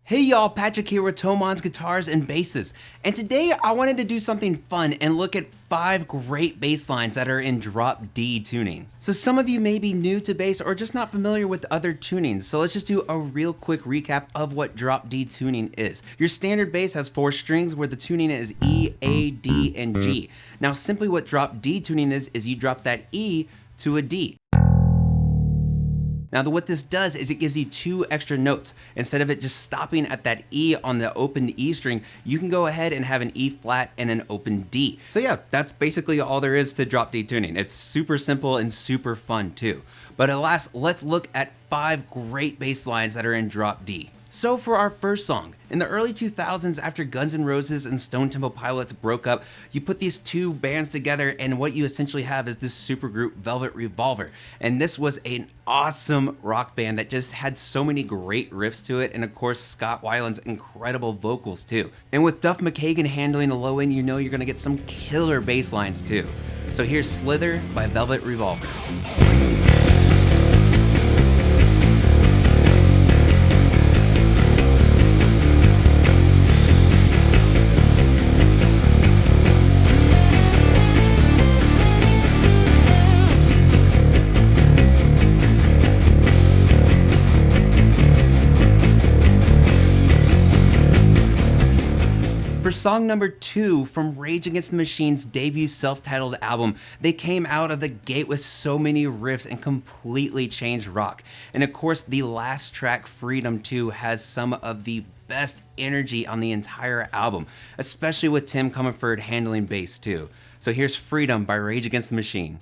Hey y'all, Patrick here with Thomann's Guitars and Basses, and today I wanted to do something fun and look at 5 great bass lines that are in drop D tuning. So some of you may be new to bass or just not familiar with other tunings, so let's just do a real quick recap of what drop D tuning is. Your standard bass has 4 strings where the tuning is E, A, D, and G. Now simply what drop D tuning is you drop that E to a D. Now what this does is it gives you 2 extra notes. Instead of it just stopping at that E on the open E string, you can go ahead and have an E flat and an open D. So yeah, that's basically all there is to drop D tuning. It's super simple and super fun too. But at last, let's look at 5 great bass lines that are in drop D. So for our first song, in the early 2000s after Guns N' Roses and Stone Temple Pilots broke up, you put these 2 bands together and what you essentially have is this supergroup Velvet Revolver. And this was an awesome rock band that just had so many great riffs to it, and of course Scott Weiland's incredible vocals too. And with Duff McKagan handling the low end, you know you're gonna get some killer bass lines too. So here's Slither by Velvet Revolver. For song number 2 from Rage Against the Machine's debut self-titled album, they came out of the gate with so many riffs and completely changed rock. And of course, the last track, Freedom 2, has some of the best energy on the entire album, especially with Tim Comerford handling bass too. So here's Freedom by Rage Against the Machine.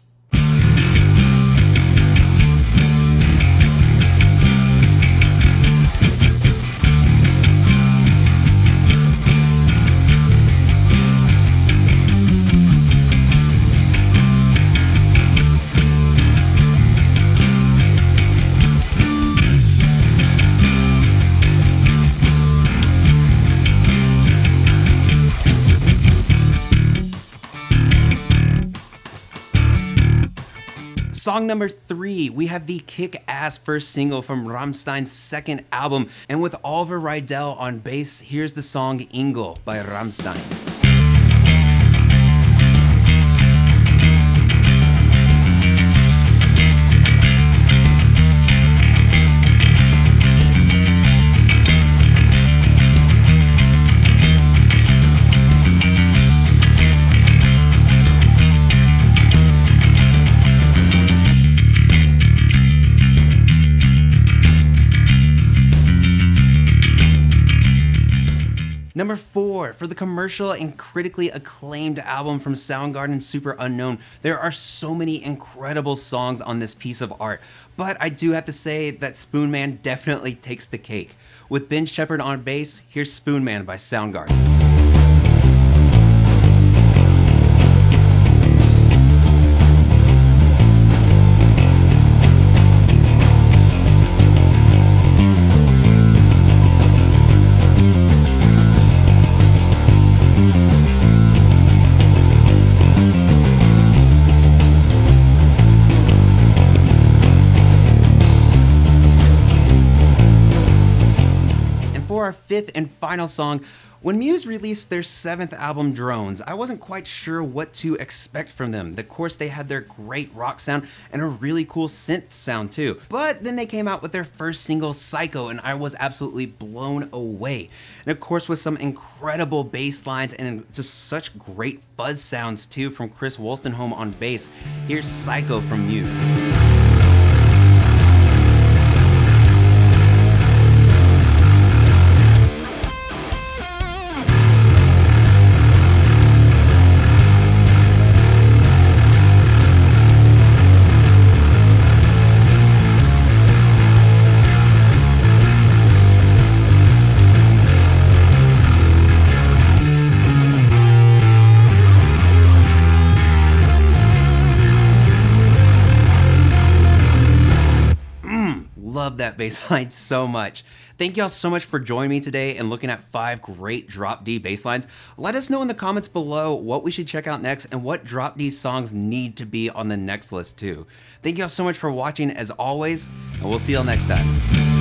Song number 3, we have the kick-ass first single from Rammstein's second album, and with Oliver Rydell on bass, here's the song Ingo by Rammstein. Number 4, for the commercial and critically acclaimed album from Soundgarden, Super Unknown, there are so many incredible songs on this piece of art, but I do have to say that Spoonman definitely takes the cake. With Ben Shepherd on bass, here's Spoonman by Soundgarden. For our 5th and final song, when Muse released their 7th album, Drones, I wasn't quite sure what to expect from them. Of course, they had their great rock sound and a really cool synth sound too. But then they came out with their first single, Psycho, and I was absolutely blown away. And of course, with some incredible bass lines and just such great fuzz sounds too from Chris Wolstenholme on bass, here's Psycho from Muse. Love that bass line so much. Thank y'all so much for joining me today and looking at 5 great drop D bass lines. Let us know in the comments below what we should check out next and what drop D songs need to be on the next list too. Thank y'all so much for watching as always, and we'll see y'all next time.